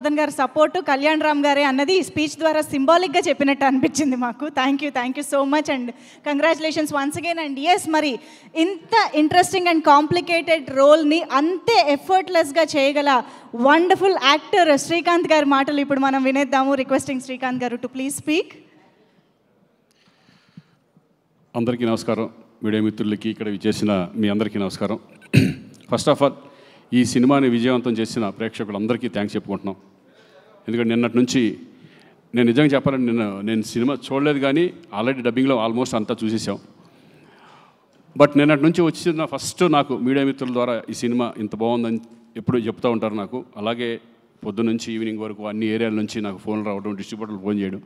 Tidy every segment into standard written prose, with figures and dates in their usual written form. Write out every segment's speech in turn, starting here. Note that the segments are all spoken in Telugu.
విష్ణువర్ధన్ గారి సపోర్టు కళ్యాణ్ రామ్ గారే అన్నది ఈ స్పీచ్ ద్వారా సింబాలిక్గా చెప్పినట్టు అనిపించింది మాకు. Thank you so much and congratulations once again. And yes, మరి ఇంత ఇంట్రెస్టింగ్ అండ్ కాంప్లికేటెడ్ రోల్ని అంతే ఎఫర్ట్లెస్గా చేయగల వండర్ఫుల్ యాక్టర్ శ్రీకాంత్ గారి మాటలు ఇప్పుడు మనం వినేద్దాము. రిక్వెస్టింగ్ శ్రీకాంత్ గారు టు ప్లీజ్ స్పీక్. అందరికీ నమస్కారం. మీడియా మిత్రులకి, ఇక్కడ విచ్చేసిన మీ అందరికీ నమస్కారం. ఫస్ట్ ఆఫ్ ఆల్, ఈ సినిమాని విజయవంతం చేసిన ప్రేక్షకులందరికీ థ్యాంక్స్ చెప్పుకుంటున్నాం. ఎందుకంటే నిన్నటి నుంచి నేను నిజంగా చెప్పాలంటే నేను సినిమా చూడలేదు, కానీ ఆల్రెడీ డబ్బింగ్లో ఆల్మోస్ట్ అంతా చూసేసాం. బట్ నిన్నటి నుంచి వచ్చిన ఫస్ట్ నాకు మీడియా మిత్రుల ద్వారా ఈ సినిమా ఇంత బాగుందని ఎప్పుడు చెప్తూ ఉంటారు నాకు. అలాగే పొద్దున్న నుంచి ఈవినింగ్ వరకు అన్ని ఏరియాల నుంచి నాకు ఫోన్లు రావడం, డిస్ట్రిబ్యూటర్లు ఫోన్ చేయడం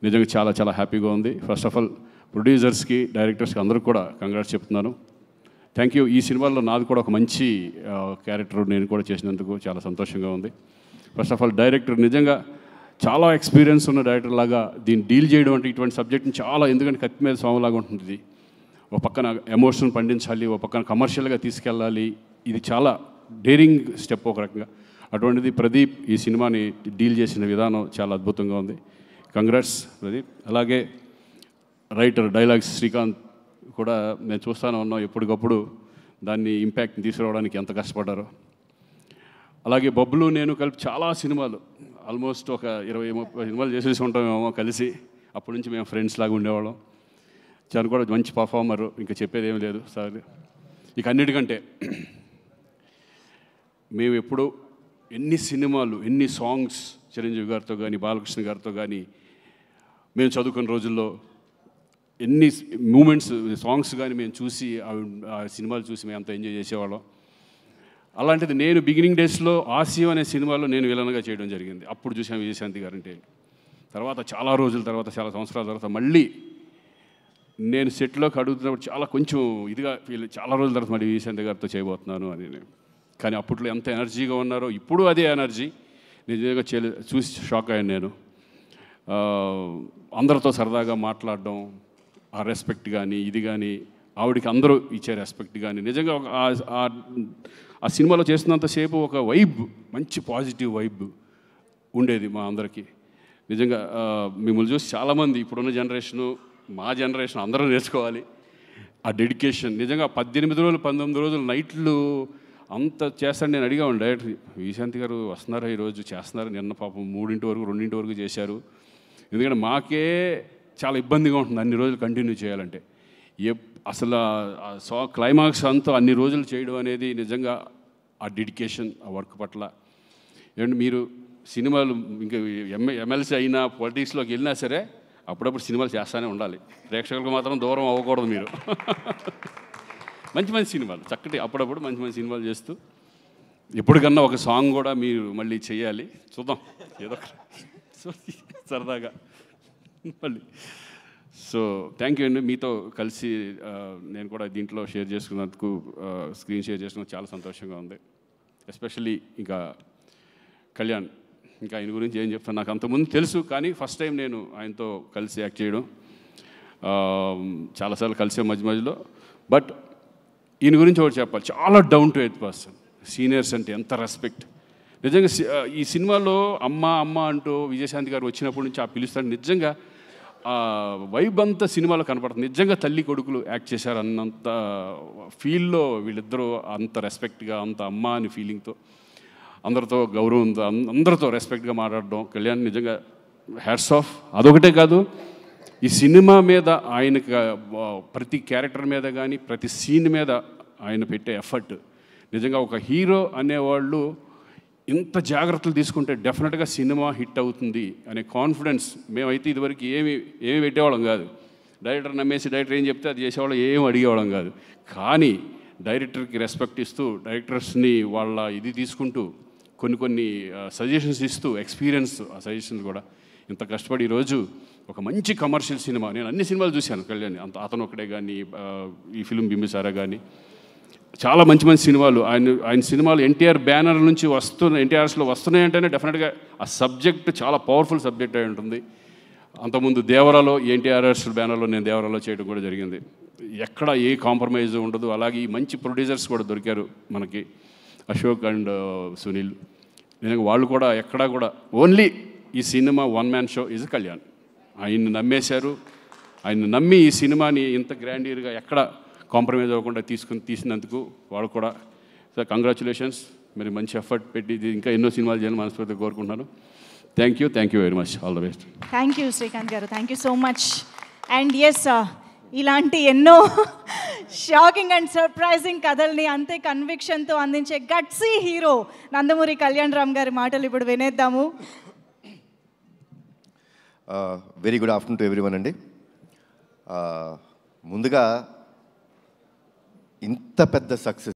నిజంగా చాలా చాలా హ్యాపీగా ఉంది. ఫస్ట్ ఆఫ్ ఆల్ ప్రొడ్యూసర్స్కి, డైరెక్టర్స్కి అందరికీ కూడా కంగ్రాట్స్ చెప్తున్నాను. Thank you. ఈ సినిమాలో నాది కూడా ఒక మంచి క్యారెక్టర్ నేను కూడా చేసినందుకు చాలా సంతోషంగా ఉంది. ఫస్ట్ ఆఫ్ ఆల్ డైరెక్టర్ నిజంగా చాలా ఎక్స్పీరియన్స్ ఉన్న డైరెక్టర్ లాగా దీన్ని డీల్ చేయడం అంటే ఇటువంటి సబ్జెక్ట్ని చాలా, ఎందుకంటే కత్తి మీద స్వామిలాగా ఉంటుంది. ఇది ఒక పక్కన ఎమోషన్ పండించాలి, ఒక పక్కన కమర్షియల్గా తీసుకెళ్ళాలి. ఇది చాలా డేరింగ్ స్టెప్ ఒక రకంగా. అటువంటిది ప్రదీప్ ఈ సినిమాని డీల్ చేసిన విధానం చాలా అద్భుతంగా ఉంది. కంగ్రాట్స్ ప్రదీప్. అలాగే రైటర్ డైలాగ్స్ శ్రీకాంత్ కూడా మేము చూస్తూనే ఉన్నాం, ఎప్పటికప్పుడు దాన్ని ఇంపాక్ట్ని తీసుకురావడానికి ఎంత కష్టపడ్డారో. అలాగే బబ్లు నేను కలిపి చాలా సినిమాలు, ఆల్మోస్ట్ ఒక 20-30 సినిమాలు చేసేసి ఉంటామేమో కలిసి. అప్పటి నుంచి మేము ఫ్రెండ్స్ లాగా ఉండేవాళ్ళం. చాలా కూడా మంచి పర్ఫార్మరు, ఇంకా చెప్పేది ఏం లేదు సార్. ఇక అన్నిటికంటే మేము ఎప్పుడు ఎన్ని సినిమాలు, ఎన్ని సాంగ్స్ చిరంజీవి గారితో కానీ, బాలకృష్ణ గారితో కానీ మేము చదువుకున్న రోజుల్లో ఎన్ని మూమెంట్స్, సాంగ్స్ కానీ మేము చూసి ఆ సినిమాలు చూసి మేము అంత ఎంజాయ్ చేసేవాళ్ళం. అలాంటిది నేను బిగినింగ్ డేస్లో ఆసియో అనే సినిమాలో నేను విలన్గా చేయడం జరిగింది. అప్పుడు చూసాను విజయశాంతి గారంటే. తర్వాత చాలా రోజుల తర్వాత, చాలా సంవత్సరాల తర్వాత మళ్ళీ నేను సెట్లోకి అడుగుతున్నప్పుడు చాలా కొంచెం ఇదిగా చాలా రోజుల తర్వాత మళ్ళీ విజయశాంతి గారితో చేయబోతున్నాను అని. కానీ అప్పట్లో ఎంత ఎనర్జీగా ఉన్నారో ఇప్పుడు అదే ఎనర్జీ నిజంగా చూసి షాక్ అయ్యాను నేను. అందరితో సరదాగా మాట్లాడడం, ఆ రెస్పెక్ట్ కానీ ఇది కానీ, ఆవిడకి అందరూ ఇచ్చే రెస్పెక్ట్ కానీ, నిజంగా ఆ సినిమాలో చేస్తున్నంతసేపు ఒక వైబ్, మంచి పాజిటివ్ వైబ్ ఉండేది మా అందరికీ. నిజంగా మిమ్మల్ని చూసి చాలామంది ఇప్పుడున్న జనరేషను, మా జనరేషన్ అందరూ నేర్చుకోవాలి ఆ డెడికేషన్. నిజంగా 18 రోజులు 19 రోజులు నైట్లు అంత చేస్తాను. నేను అడిగాను డైరెక్టర్, విజయశాంతి గారు వస్తున్నారా ఈరోజు, చేస్తున్నారు. నిన్న పాపం 3 వరకు 2 వరకు చేశారు. ఎందుకంటే మాకే చాలా ఇబ్బందిగా ఉంటుంది అన్ని రోజులు కంటిన్యూ చేయాలంటే. అసలు క్లైమాక్స్ అంతా అన్ని రోజులు చేయడం అనేది నిజంగా ఆ డెడికేషన్, ఆ వర్క్ పట్ల. ఏమంటే మీరు సినిమాలు ఇంకా ఎమ్మెల్సీ అయినా, పొలిటిక్స్లోకి వెళ్ళినా సరే అప్పుడప్పుడు సినిమాలు చేస్తూనే ఉండాలి. ప్రేక్షకులకు మాత్రం దూరం అవ్వకూడదు మీరు. మంచి మంచి సినిమాలు, చక్కటి అప్పుడప్పుడు మంచి మంచి సినిమాలు చేస్తూ ఎప్పటికన్నా ఒక సాంగ్ కూడా మీరు మళ్ళీ చేయాలి. చూద్దాం ఏదో సరదాగా మళ్ళీ. సో థ్యాంక్ యూ అండి. మీతో కలిసి నేను కూడా దీంట్లో షేర్ చేసుకున్నందుకు, స్క్రీన్ షేర్ చేసుకున్నందుకు చాలా సంతోషంగా ఉంది. ఎస్పెషల్లీ ఇంకా కళ్యాణ్, ఇంకా ఆయన గురించి ఏం చెప్తాను, నాకు అంతకుముందు తెలుసు, కానీ ఫస్ట్ టైం నేను ఆయనతో కలిసి యాక్ట్ చేయడం. చాలాసార్లు కలిసే మధ్యలో. బట్ ఈయన గురించి ఒకటి చెప్పాలి, చాలా down to earth person. Seniors అంటే ఎంత రెస్పెక్ట్. నిజంగా ఈ సినిమాలో అమ్మ అమ్మ అంటూ విజయశాంతి గారు వచ్చినప్పటి నుంచి ఆ పిలుస్తాడు. నిజంగా వైబ్ అంతా సినిమాలో కనపడుతుంది. నిజంగా తల్లి కొడుకులు యాక్ట్ చేశారు అన్నంత ఫీల్లో వీళ్ళిద్దరూ, అంత రెస్పెక్ట్గా, అంత అమ్మ అని ఫీలింగ్తో, అందరితో గౌరవంతో, అందరితో రెస్పెక్ట్గా మాట్లాడడం. కళ్యాణ్ నిజంగా హ్యాట్స్ ఆఫ్. అదొకటే కాదు, ఈ సినిమా మీద ఆయనకి ప్రతి క్యారెక్టర్ మీద కానీ, ప్రతి సీన్ మీద ఆయన పెట్టే ఎఫర్ట్. నిజంగా ఒక హీరో అనేవాళ్ళు ఇంత జాగ్రత్తలు తీసుకుంటే డెఫినెట్గా సినిమా హిట్ అవుతుంది అనే కాన్ఫిడెన్స్. మేమైతే ఇదివరకు ఏమి పెట్టేవాళ్ళం కాదు. డైరెక్టర్ నమ్మేసి డైరెక్టర్ ఏం చెప్తే అది చేసేవాళ్ళం, ఏం అడిగేవాళ్ళం కాదు. కానీ డైరెక్టర్కి రెస్పెక్ట్ ఇస్తూ, డైరెక్టర్స్ని వాళ్ళ ఇది తీసుకుంటూ, కొన్ని సజెషన్స్ ఇస్తూ, ఎక్స్పీరియన్స్ ఆ సజెషన్స్ కూడా ఇంత కష్టపడి ఈరోజు ఒక మంచి కమర్షియల్ సినిమా. నేను అన్ని సినిమాలు చూశాను కళ్యాణ్, అతను ఒకటే కానీ, ఈ ఫిల్మ్ బింబిసారా కానీ, చాలా మంచి మంచి సినిమాలు. ఆయన సినిమాలు ఎన్టీఆర్ బ్యానర్ నుంచి ఎన్టీఆర్స్లో వస్తున్నాయంటేనే డెఫినెట్గా ఆ సబ్జెక్ట్ చాలా పవర్ఫుల్ సబ్జెక్ట్ అయి ఉంటుంది. అంతకుముందు దేవరాలో, ఎన్టీఆర్ఎస్ బ్యానర్లో నేను దేవరాలో చేయడం కూడా జరిగింది. ఎక్కడ ఏ కాంప్రమైజ్ ఉండదు. అలాగే ఈ మంచి ప్రొడ్యూసర్స్ కూడా దొరికారు మనకి, అశోక్ అండ్ సునీల్. నేను వాళ్ళు కూడా ఎక్కడా కూడా ఓన్లీ ఈ cinema one man show is Kalyan. ఆయన్ని నమ్మేశారు. ఆయన నమ్మి ఈ సినిమాని ఇంత గ్రాండియర్గా ఎక్కడ కాంప్రమైజ్ అవ్వకుండా తీసినందుకు వాళ్ళు కూడా సార్ కంగ్రాచులేషన్స్. మరి మంచి ఎఫర్ట్ పెట్టి ఇది ఇంకా ఎన్నో సినిమాలు చేయాలని మనస్ఫూర్తిగా కోరుకుంటున్నాను. Thank you very much. All the best. Thank you Srikanth గారు, thank you so much. And yes, ఇలాంటి ఎన్నో షాకింగ్ అండ్ సర్ప్రైజింగ్ కథల్ని అంతే కన్విక్షన్తో అందించే గట్సీ హీరో నందమూరి కళ్యాణ్ రామ్ గారి మాటలు ఇప్పుడు వినేద్దాము. Very good afternoon to everyone అండి. ముందుగా ఇంత పెద్ద సక్సెస్